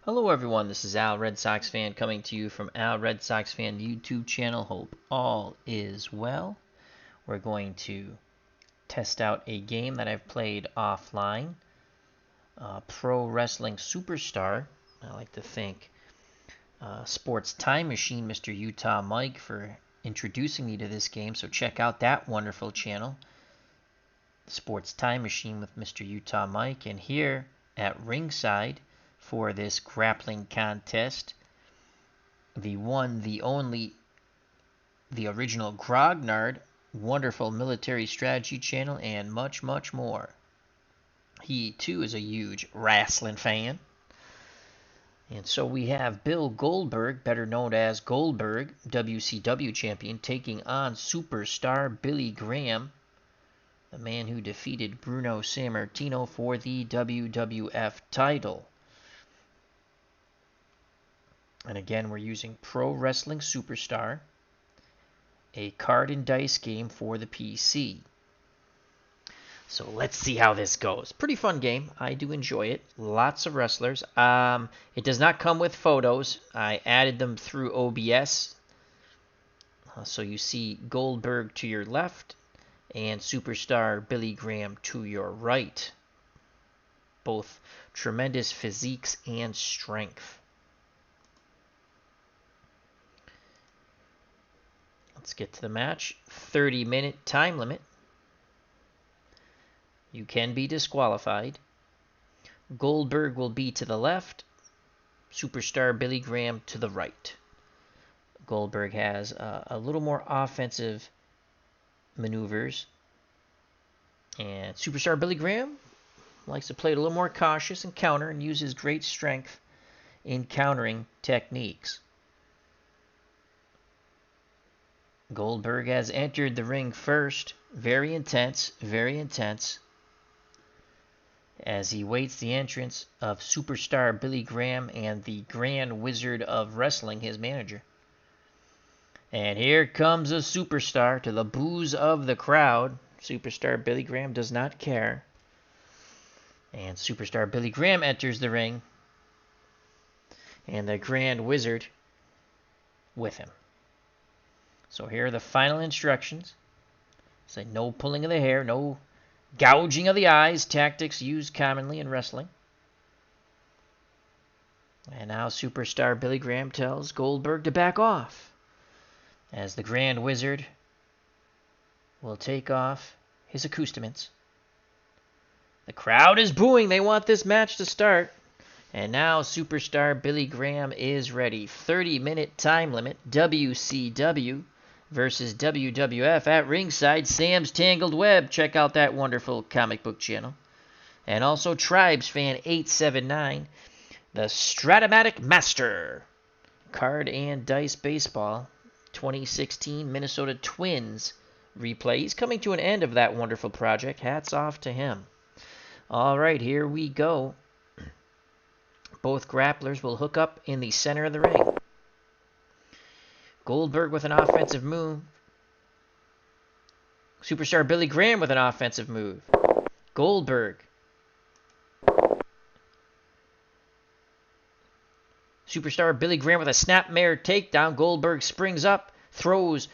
Hello everyone, this is Al Red Sox Fan coming to you from Al Red Sox Fan YouTube channel. Hope all is well. We're going to test out a game that I've played offline. Pro Wrestling Superstar. I like to thank Sports Time Machine, Mr. Utah Mike, for introducing me to this game. So check out that wonderful channel, Sports Time Machine with Mr. Utah Mike. And here at ringside for this grappling contest, the one, the only, the original Grognard, wonderful military strategy channel, and much, much more. He, too, is a huge wrestling fan. And so we have Bill Goldberg, better known as Goldberg WCW champion, taking on Superstar Billy Graham, the man who defeated Bruno Sammartino for the WWF title. And again, we're using Pro Wrestling Superstar, a card and dice game for the PC. So let's see how this goes. Pretty fun game. I do enjoy it. Lots of wrestlers. It does not come with photos. I added them through OBS. So you see Goldberg to your left and Superstar Billy Graham to your right. Both tremendous physiques and strength. Let's get to the match. 30-minute time limit. You can be disqualified. Goldberg will be to the left. Superstar Billy Graham to the right. Goldberg has a little more offensive maneuvers. And Superstar Billy Graham likes to play it a little more cautious and counter and use his great strength in countering techniques. Goldberg has entered the ring first. Very intense, as he waits the entrance of Superstar Billy Graham and the Grand Wizard of Wrestling, his manager. And here comes a superstar to the boos of the crowd. Superstar Billy Graham does not care. And Superstar Billy Graham enters the ring, and the Grand Wizard with him. So here are the final instructions. Say no pulling of the hair, no gouging of the eyes, tactics used commonly in wrestling. And now Superstar Billy Graham tells Goldberg to back off, as the Grand Wizard will take off his accoutrements. The crowd is booing. They want this match to start. And now Superstar Billy Graham is ready. 30-minute time limit. WCW versus WWF at ringside. Sam's Tangled Web. Check out that wonderful comic book channel. And also Tribes Fan 879. The Stratomatic Master. Card and Dice Baseball. 2016 Minnesota Twins replay. He's coming to an end of that wonderful project. Hats off to him. All right, here we go. Both grapplers will hook up in the center of the ring. Goldberg with an offensive move. Superstar Billy Graham with an offensive move. Goldberg. Superstar Billy Graham with a snapmare takedown. Goldberg springs up, throws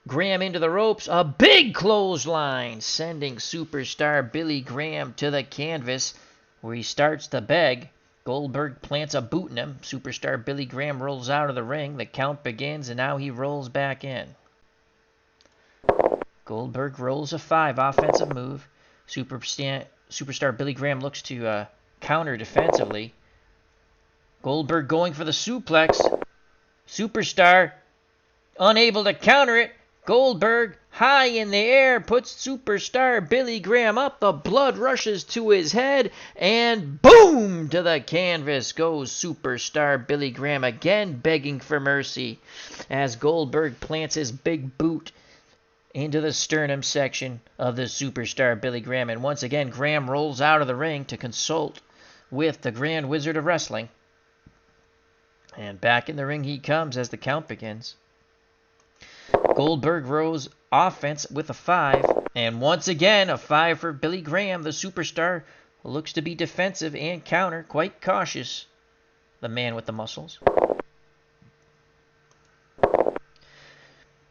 Graham into the ropes. A big clothesline, sending Superstar Billy Graham to the canvas, where he starts to beg. Goldberg plants a boot in him. Superstar Billy Graham rolls out of the ring. The count begins, and now he rolls back in. Goldberg rolls a 5, offensive move. Superstar Billy Graham looks to counter defensively. Goldberg going for the suplex. Superstar unable to counter it. Goldberg, high in the air, puts Superstar Billy Graham up. The blood rushes to his head, and boom! To the canvas goes Superstar Billy Graham, again begging for mercy, as Goldberg plants his big boot into the sternum section of the Superstar Billy Graham. And once again, Graham rolls out of the ring to consult with the Grand Wizard of Wrestling. And back in the ring he comes as the count begins. Goldberg rose offense with a 5. And once again, a 5 for Billy Graham. The Superstar looks to be defensive and counter, quite cautious. The man with the muscles.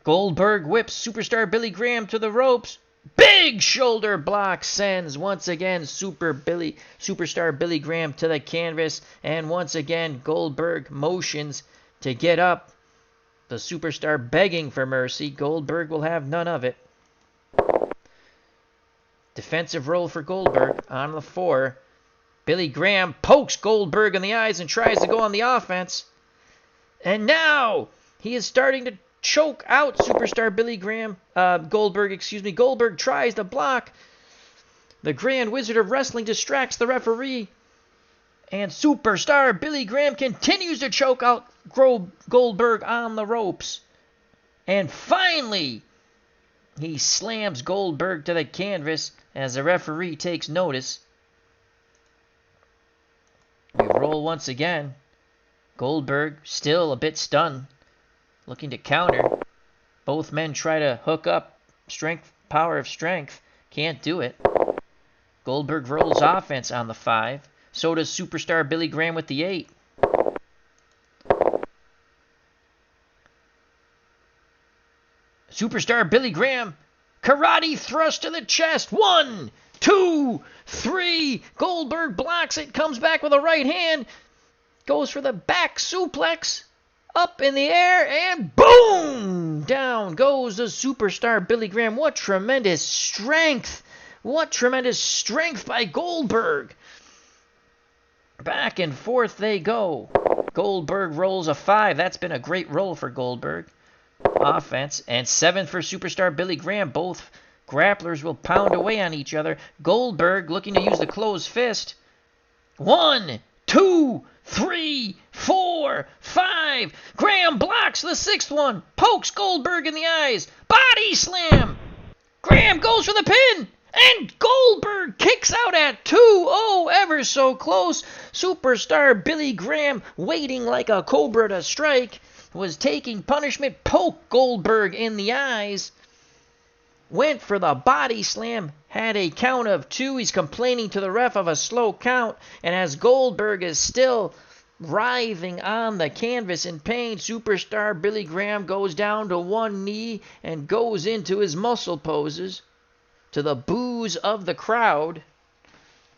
Goldberg whips Superstar Billy Graham to the ropes. Big shoulder block sends once again Superstar Billy Graham to the canvas. And once again, Goldberg motions to get up. The Superstar begging for mercy. Goldberg will have none of it. Defensive roll for Goldberg on the 4. Billy Graham pokes Goldberg in the eyes and tries to go on the offense. And now he is starting to choke out Superstar Billy Graham. Goldberg. Goldberg tries to block. The Grand Wizard of Wrestling distracts the referee. And Superstar Billy Graham continues to choke out Goldberg on the ropes. And finally, he slams Goldberg to the canvas as the referee takes notice. We roll once again. Goldberg still a bit stunned, looking to counter. Both men try to hook up. Power of strength. Can't do it. Goldberg rolls offense on the 5. So does Superstar Billy Graham with the 8. Superstar Billy Graham, karate thrust to the chest. 1, 2, 3. Goldberg blocks it, comes back with a right hand, goes for the back suplex, up in the air, and boom! Down goes the Superstar Billy Graham. What tremendous strength! What tremendous strength by Goldberg! Back and forth they go. Goldberg rolls a 5. That's been a great roll for Goldberg. Offense. And 7 for Superstar Billy Graham. Both grapplers will pound away on each other. Goldberg looking to use the closed fist. 1, 2, 3, 4, 5. Graham blocks the 6th one. Pokes Goldberg in the eyes. Body slam. Graham goes for the pin. And Goldberg kicks out at 2. Oh, ever so close. Superstar Billy Graham, waiting like a cobra to strike, was taking punishment. Poked Goldberg in the eyes. Went for the body slam. Had a count of 2. He's complaining to the ref of a slow count. And as Goldberg is still writhing on the canvas in pain, Superstar Billy Graham goes down to one knee and goes into his muscle poses, to the boos of the crowd,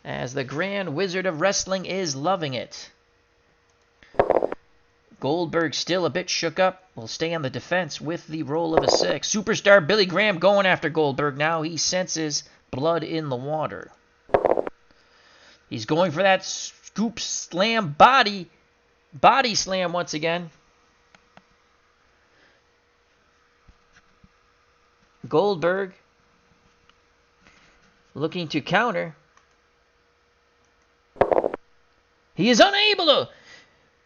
as the Grand Wizard of Wrestling is loving it. Goldberg still a bit shook up, will stay on the defense with the roll of a 6. Superstar Billy Graham going after Goldberg now. He senses blood in the water. He's going for that scoop slam body slam once again. Goldberg looking to counter. He is unable to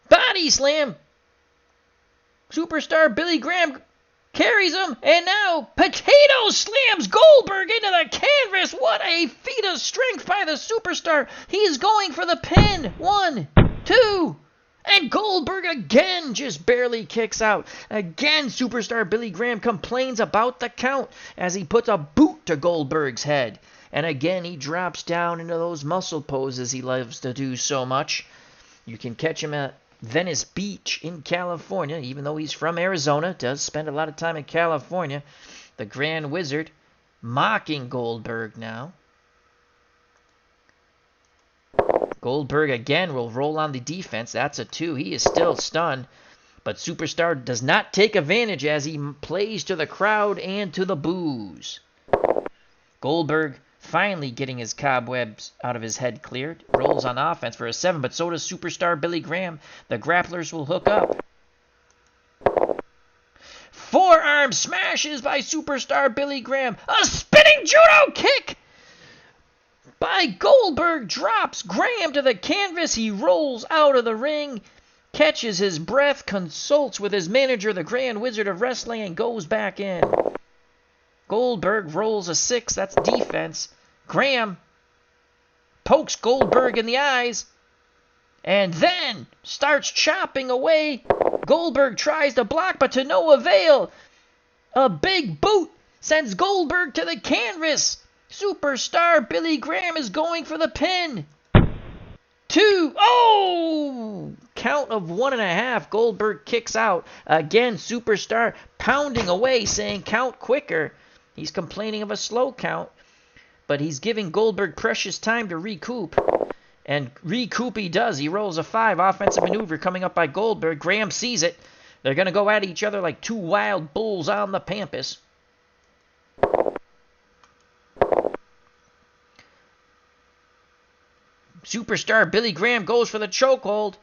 body slam. Superstar Billy Graham carries him, and now potato slams Goldberg into the canvas. What a feat of strength by the Superstar. He's going for the pin. 1, 2, and Goldberg again just barely kicks out. Again, Superstar Billy Graham complains about the count as he puts a boot to Goldberg's head. And again, he drops down into those muscle poses he loves to do so much. You can catch him at Venice Beach in California, even though he's from Arizona, does spend a lot of time in California. The Grand Wizard mocking Goldberg now. Goldberg again will roll on the defense. That's a 2. He is still stunned. But Superstar does not take advantage as he plays to the crowd and to the boos. Goldberg finally getting his cobwebs out of his head cleared. Rolls on offense for a 7, but so does Superstar Billy Graham. The grapplers will hook up. Forearm smashes by Superstar Billy Graham. A spinning judo kick by Goldberg drops Graham to the canvas. He rolls out of the ring, catches his breath, consults with his manager, the Grand Wizard of Wrestling, and goes back in. Goldberg rolls a 6. That's defense. Graham pokes Goldberg in the eyes and then starts chopping away. Goldberg tries to block, but to no avail. A big boot sends Goldberg to the canvas. Superstar Billy Graham is going for the pin. 2. Oh! Count of 1.5. Goldberg kicks out. Again, Superstar pounding away, saying count quicker. He's complaining of a slow count, but he's giving Goldberg precious time to recoup. And recoup he does. He rolls a 5. Offensive maneuver coming up by Goldberg. Graham sees it. They're going to go at each other like two wild bulls on the pampas. Superstar Billy Graham goes for the chokehold.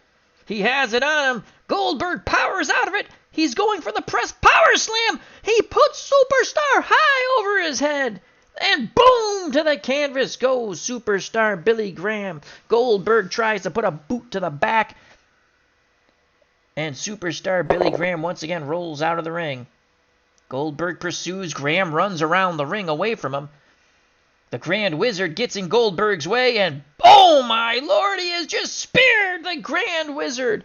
He has it on him. Goldberg powers out of it. He's going for the press power slam. He puts Superstar high over his head. And boom, to the canvas goes Superstar Billy Graham. Goldberg tries to put a boot to the back. And Superstar Billy Graham once again rolls out of the ring. Goldberg pursues. Graham runs around the ring away from him. The Grand Wizard gets in Goldberg's way, and oh my lord, he has just speared the Grand Wizard.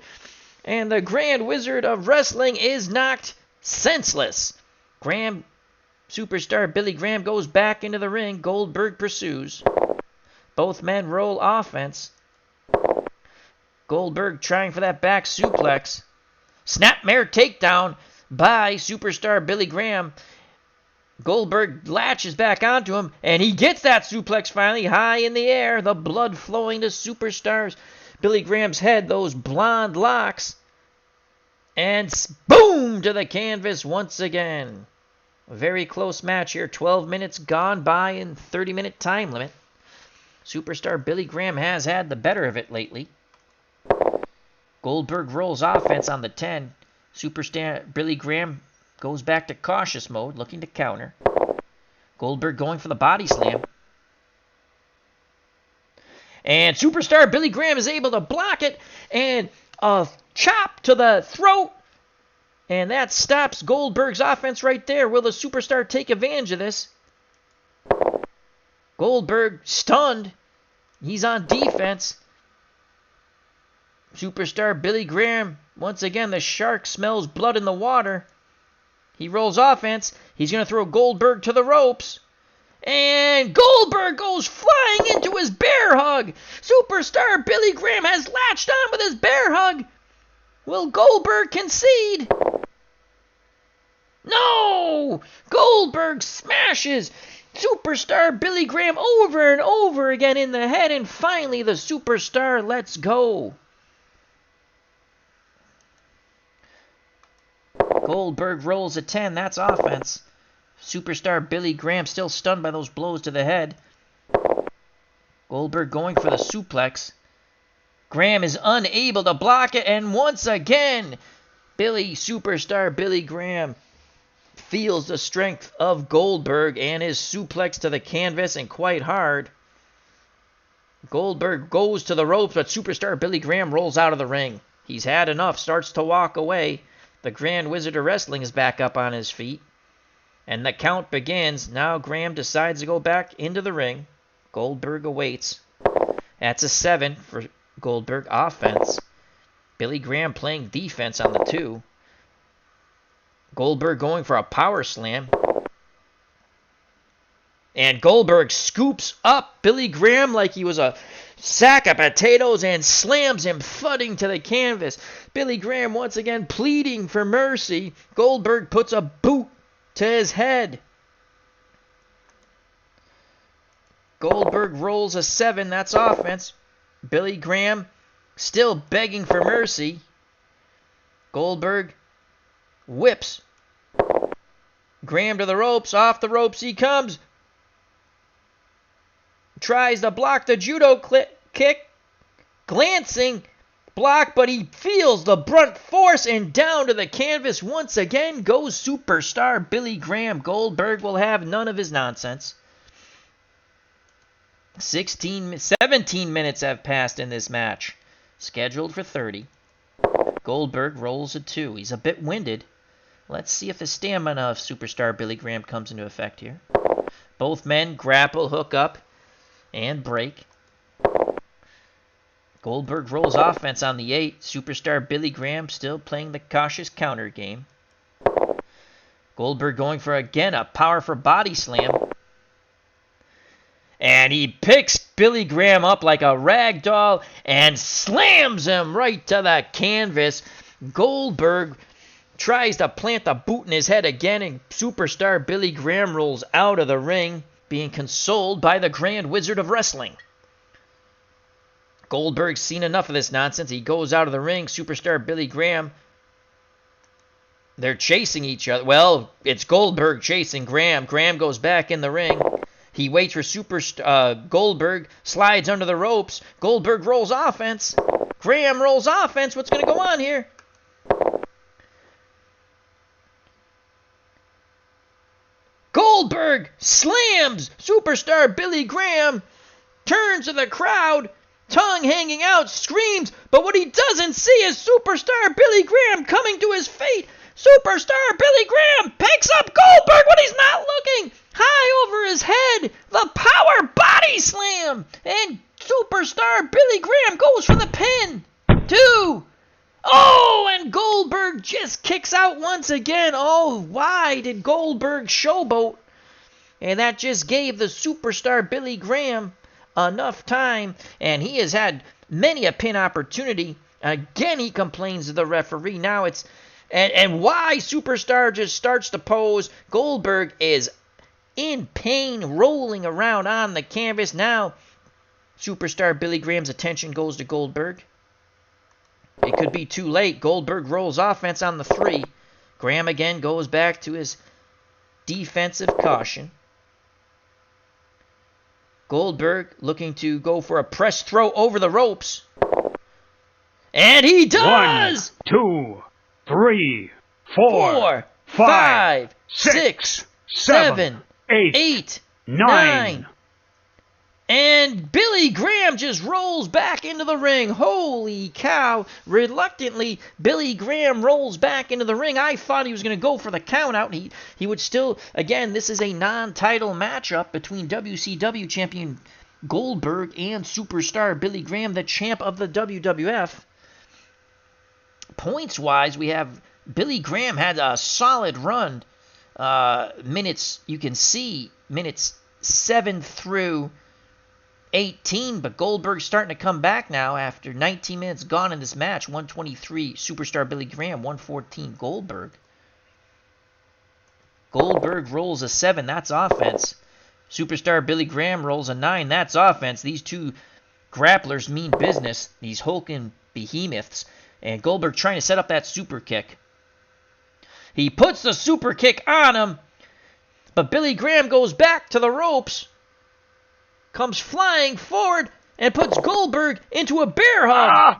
And the Grand Wizard of Wrestling is knocked senseless. Superstar Billy Graham goes back into the ring. Goldberg pursues. Both men roll offense. Goldberg trying for that back suplex. Snapmare takedown by Superstar Billy Graham. Goldberg latches back onto him, and he gets that suplex finally high in the air. The blood flowing to Superstar Billy Graham's head, those blonde locks. And boom to the canvas once again. A very close match here. 12 minutes gone by in 30-minute time limit. Superstar Billy Graham has had the better of it lately. Goldberg rolls offense on the 10. Superstar Billy Graham goes back to cautious mode, looking to counter. Goldberg going for the body slam. And Superstar Billy Graham is able to block it. And a chop to the throat. And that stops Goldberg's offense right there. Will the Superstar take advantage of this? Goldberg stunned. He's on defense. Superstar Billy Graham, once again, the shark smells blood in the water. He rolls offense. He's going to throw Goldberg to the ropes. And Goldberg goes flying into his bear hug. Superstar Billy Graham has latched on with his bear hug. Will Goldberg concede? No! Goldberg smashes Superstar Billy Graham over and over again in the head. And finally, the Superstar lets go. Goldberg rolls a 10. That's offense. Superstar Billy Graham still stunned by those blows to the head. Goldberg going for the suplex. Graham is unable to block it. And once again, Superstar Billy Graham feels the strength of Goldberg and his suplex to the canvas, and quite hard. Goldberg goes to the ropes, but Superstar Billy Graham rolls out of the ring. He's had enough, starts to walk away. The Grand Wizard of Wrestling is back up on his feet. And the count begins. Now Graham decides to go back into the ring. Goldberg awaits. That's a 7 for Goldberg. Offense. Billy Graham playing defense on the 2. Goldberg going for a power slam. And Goldberg scoops up Billy Graham like he was a sack of potatoes and slams him thudding to the canvas. Billy Graham once again pleading for mercy. Goldberg puts a boot to his head. Goldberg rolls a 7. That's offense. Billy Graham still begging for mercy. Goldberg whips Graham to the ropes. Off the ropes he comes. Tries to block the judo kick. Glancing block, but he feels the brunt force, and down to the canvas once again goes Superstar Billy Graham. Goldberg will have none of his nonsense. 17 minutes have passed in this match, scheduled for 30. Goldberg rolls a 2. He's a bit winded. Let's see if the stamina of Superstar Billy Graham comes into effect here. Both men grapple, hook up, and break. Goldberg rolls offense on the 8. Superstar Billy Graham still playing the cautious counter game. Goldberg going for, again, a powerful body slam. And he picks Billy Graham up like a rag doll and slams him right to the canvas. Goldberg tries to plant the boot in his head again, and Superstar Billy Graham rolls out of the ring, being consoled by the Grand Wizard of Wrestling. Goldberg's seen enough of this nonsense. He goes out of the ring. Superstar Billy Graham, they're chasing each other. Well, it's Goldberg chasing Graham. Graham goes back in the ring. He waits for Goldberg, slides under the ropes. Goldberg rolls offense. Graham rolls offense. What's going to go on here? Goldberg slams Superstar Billy Graham, turns to the crowd, tongue hanging out, screams, but what he doesn't see is Superstar Billy Graham coming to his feet. Superstar Billy Graham picks up Goldberg when he's not looking, high over his head, the power body slam, and Superstar Billy Graham goes for the pin. 2. Oh, and Goldberg just kicks out once again. Oh, why did Goldberg showboat? And that just gave the Superstar Billy Graham enough time, and he has had many a pin opportunity. Again, he complains to the referee. Now it's... And why Superstar just starts to pose. Goldberg is in pain, rolling around on the canvas. Now, Superstar Billy Graham's attention goes to Goldberg. It could be too late. Goldberg rolls offense on the 3. Graham again goes back to his defensive caution. Goldberg looking to go for a press throw over the ropes. And he does! 1, 2, 3, 4, 5, 6, 7, 8, 9. And Billy Graham just rolls back into the ring. Holy cow. Reluctantly, Billy Graham rolls back into the ring. I thought he was going to go for the count out. He would still, again, this is a non-title matchup between WCW champion Goldberg and Superstar Billy Graham, the champ of the WWF. Points-wise, we have Billy Graham had a solid run. Minutes, you can see, minutes 7 through 18, but Goldberg's starting to come back now after 19 minutes gone in this match. 123 Superstar Billy Graham, 114 Goldberg. Goldberg rolls a 7, that's offense. Superstar Billy Graham rolls a 9, that's offense. These two grapplers mean business, these hulking behemoths. And Goldberg trying to set up that super kick. He puts the super kick on him, but Billy Graham goes back to the ropes, comes flying forward, and puts Goldberg into a bear hug.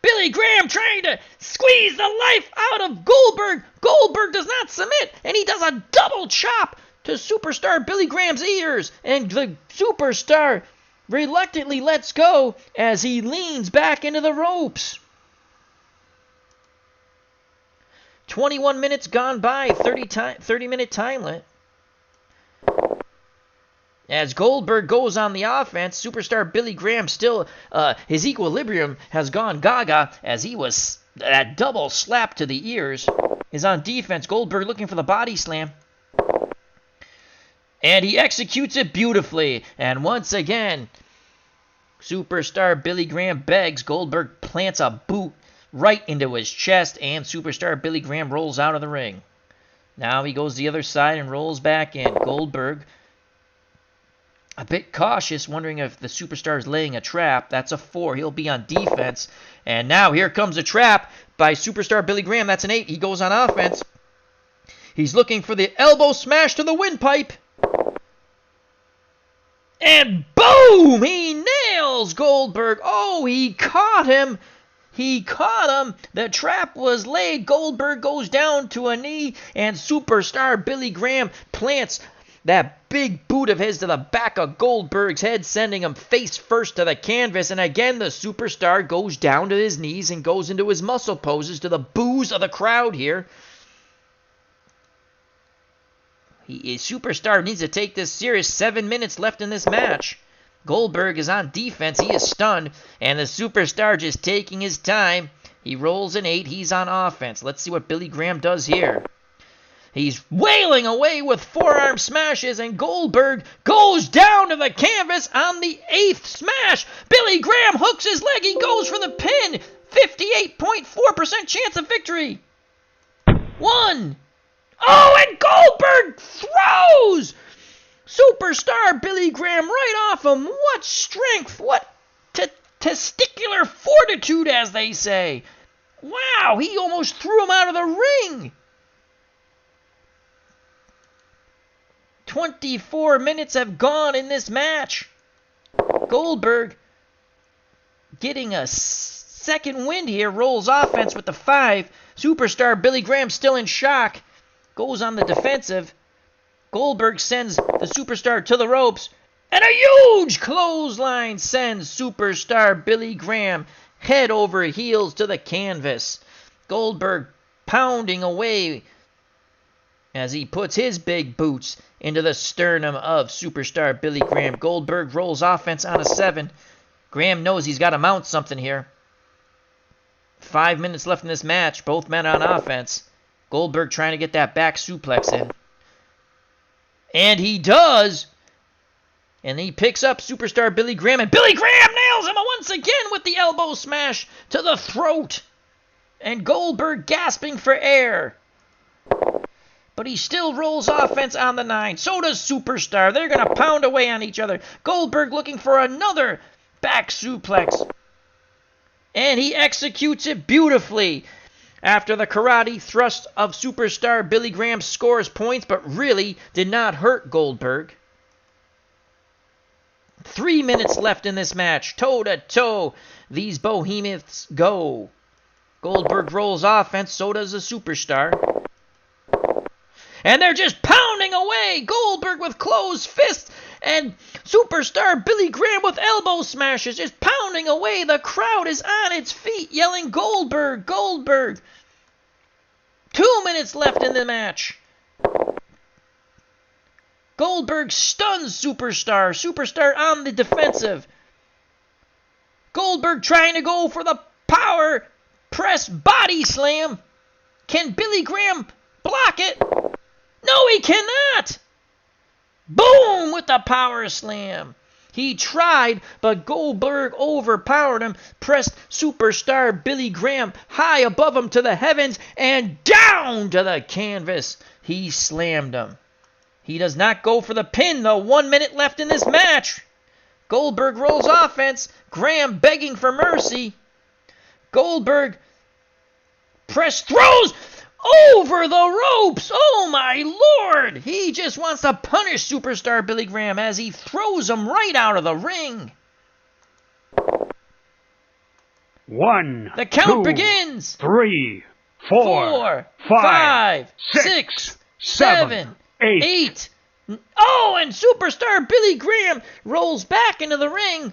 Billy Graham trying to squeeze the life out of Goldberg. Goldberg does not submit, and he does a double chop to Superstar Billy Graham's ears. And the Superstar reluctantly lets go as he leans back into the ropes. 21 minutes gone by, 30-minute time limit. As Goldberg goes on the offense, Superstar Billy Graham still, his equilibrium has gone gaga as he was, that double slap to the ears is on defense. Goldberg looking for the body slam. And he executes it beautifully. And once again, Superstar Billy Graham begs. Goldberg plants a boot right into his chest, and Superstar Billy Graham rolls out of the ring. Now he goes the other side and rolls back in. Goldberg, a bit cautious, wondering if the Superstar is laying a trap. That's a 4. He'll be on defense. And now here comes a trap by Superstar Billy Graham. That's an 8. He goes on offense. He's looking for the elbow smash to the windpipe. And boom! He nails Goldberg. Oh, he caught him. He caught him. The trap was laid. Goldberg goes down to a knee, and Superstar Billy Graham plants that big boot of his to the back of Goldberg's head, sending him face first to the canvas. And again, the Superstar goes down to his knees and goes into his muscle poses to the boos of the crowd here. Superstar needs to take this serious. 7 minutes left in this match. Goldberg is on defense. He is stunned. And the Superstar just taking his time. He rolls an 8. He's on offense. Let's see what Billy Graham does here. He's wailing away with forearm smashes, and Goldberg goes down to the canvas on the 8th smash. Billy Graham hooks his leg. He goes for the pin. 58.4% chance of victory. 1. Oh, and Goldberg throws Superstar Billy Graham right off him. What strength. What testicular fortitude, as they say. Wow, he almost threw him out of the ring. 24 minutes have gone in this match. Goldberg getting a second wind here, rolls offense with the 5. Superstar Billy Graham still in shock, goes on the defensive. Goldberg sends the Superstar to the ropes, and a huge clothesline sends Superstar Billy Graham head over heels to the canvas. Goldberg pounding away as he puts his big boots into the sternum of Superstar Billy Graham. Goldberg rolls offense on a 7. Graham knows he's got to mount something here. 5 minutes left in this match. Both men on offense. Goldberg trying to get that back suplex in. And he does. And he picks up Superstar Billy Graham. And Billy Graham nails him once again with the elbow smash to the throat. And Goldberg gasping for air. But he still rolls offense on the 9. So does Superstar. They're going to pound away on each other. Goldberg looking for another back suplex. And he executes it beautifully. After the karate thrust of Superstar, Billy Graham scores points, but really did not hurt Goldberg. 3 minutes left in this match. Toe-to-toe, these behemoths go. Goldberg rolls offense, so does the Superstar. And they're just pounding away. Goldberg with closed fists and Superstar Billy Graham with elbow smashes, just pounding away. The crowd is on its feet, yelling, Goldberg, Goldberg. 2 minutes left in the match. Goldberg stuns Superstar. Superstar on the defensive. Goldberg trying to go for the power press body slam. Can Billy Graham block it? No, he cannot. Boom with the power slam. He tried, but Goldberg overpowered him, pressed Superstar Billy Graham high above him to the heavens, and down to the canvas. He slammed him. He does not go for the pin, though. 1 minute left in this match. Goldberg rolls offense. Graham begging for mercy. Goldberg throws over the ropes. Oh, my Lord. He just wants to punish Superstar Billy Graham as he throws him right out of the ring. 1, the count 2, begins. 3, 4, 5, 6, 7, 8. Oh, and Superstar Billy Graham rolls back into the ring.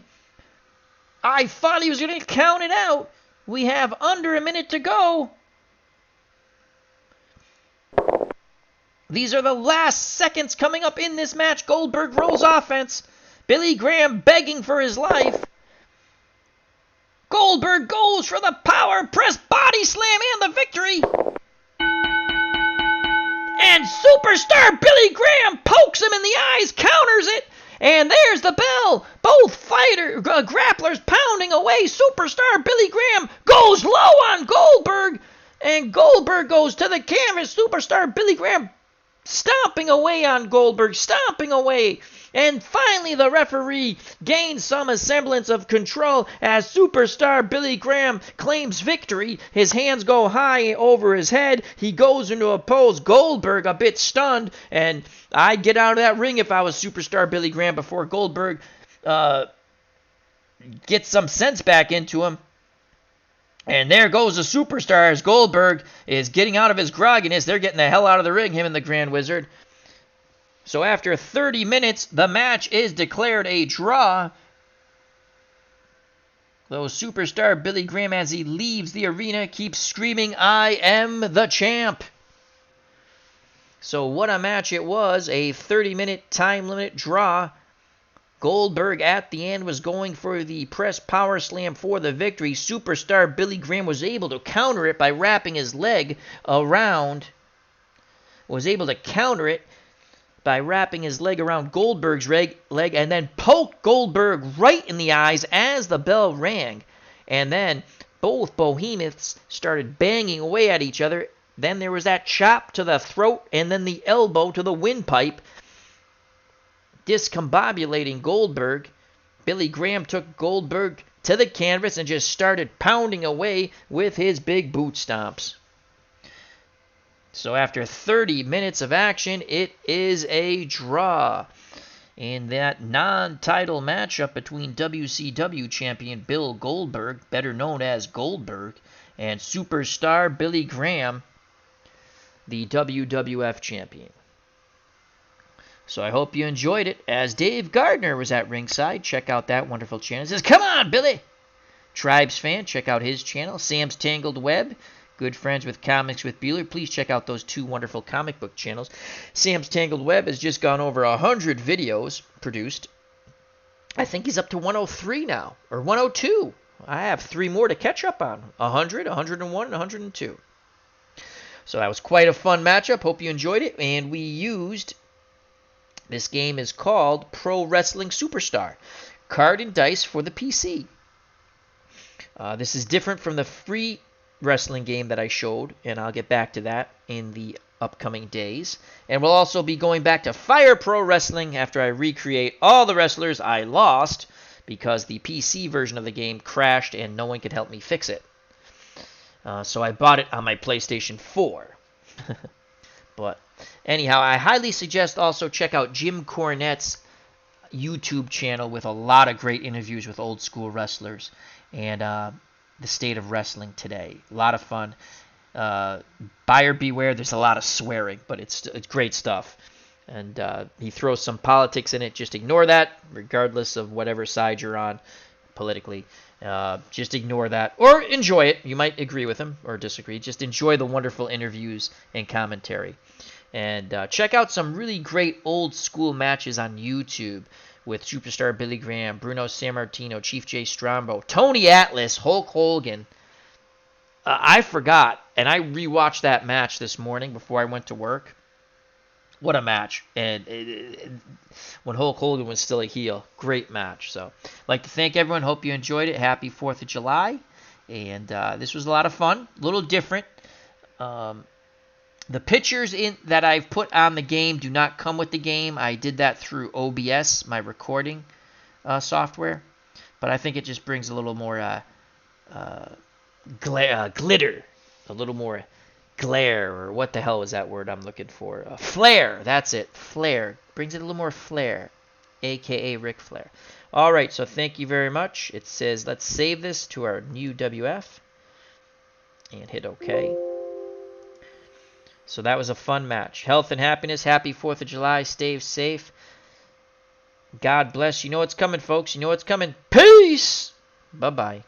I thought he was going to count it out. We have under a minute to go. These are the last seconds coming up in this match. Goldberg rolls offense. Billy Graham begging for his life. Goldberg goes for the power press body slam and the victory. And Superstar Billy Graham pokes him in the eyes, counters it, and there's the bell. Both grapplers pounding away. Superstar Billy Graham goes low on Goldberg, and Goldberg goes to the canvas. Superstar Billy Graham stomping away on Goldberg, stomping away. And finally the referee gains some semblance of control as Superstar Billy Graham claims victory. His hands go high over his head. He goes into a pose. Goldberg a bit stunned, and I'd get out of that ring if I was Superstar Billy Graham before Goldberg gets some sense back into him. And there goes the Superstar as Goldberg is getting out of his grogginess. They're getting the hell out of the ring, him and the Grand Wizard. So after 30 minutes, the match is declared a draw. Though Superstar Billy Graham, as he leaves the arena, keeps screaming, I am the champ. So what a match it was. A 30-minute time limit draw. Goldberg at the end was going for the press power slam for the victory. Superstar Billy Graham was able to counter it by wrapping his leg around was able to counter it by wrapping his leg around Goldberg's leg and then poked Goldberg right in the eyes as the bell rang. And then both behemoths started banging away at each other. Then there was that chop to the throat and then the elbow to the windpipe, discombobulating Goldberg. Billy Graham took Goldberg to the canvas and just started pounding away with his big boot stomps. So after 30 minutes of action, it is a draw in that non-title matchup between WCW champion Bill Goldberg, better known as Goldberg, and Superstar Billy Graham, the WWF champion. So I hope you enjoyed it, as Dave Gardner was at ringside. Check out that wonderful channel. He says, "Come on, Billy!" Tribes fan, check out his channel. Sam's Tangled Web, good friends with Comics with Bueller. Please check out those two wonderful comic book channels. Sam's Tangled Web has just gone over 100 videos produced. I think he's up to 103 now, or 102. I have 3 more to catch up on. 100, 101, and 102. So that was quite a fun matchup. Hope you enjoyed it. And we used, this game is called Pro Wrestling Superstar, Card&Dice for the PC. This is different from the free wrestling game that I showed, and I'll get back to that in the upcoming days. And we'll also be going back to Fire Pro Wrestling after I recreate all the wrestlers I lost because the PC version of the game crashed and no one could help me fix it. So I bought it on my PlayStation 4. But anyhow, I highly suggest also check out Jim Cornette's YouTube channel with a lot of great interviews with old school wrestlers and the state of wrestling today. A lot of fun. Buyer beware, there's a lot of swearing, but it's great stuff. And he throws some politics in it. Just ignore that, regardless of whatever side you're on politically. Just ignore that, or enjoy it. You might agree with him or disagree. Just enjoy the wonderful interviews and commentary. And check out some really great old school matches on YouTube with Superstar Billy Graham, Bruno Sammartino, Chief Jay Strongbow, Tony Atlas, Hulk Hogan. I forgot, and I rewatched that match this morning before I went to work. What a match. And when Hulk Hogan was still a heel. Great match. So I'd like to thank everyone. Hope you enjoyed it. Happy 4th of July. And this was a lot of fun. A little different. The pictures that I've put on the game do not come with the game. I did that through OBS, my recording software. But I think it just brings a little more glitter. A little more glare, or what the hell was that word I'm looking for? Flair, that's it. Flair. Brings it a little more flair, a.k.a. Ric Flair. All right, so thank you very much. It says, let's save this to our new WF and hit OK. So that was a fun match. Health and happiness. Happy 4th of July. Stay safe. God bless. You know what's coming, folks. You know what's coming. Peace. Bye-bye.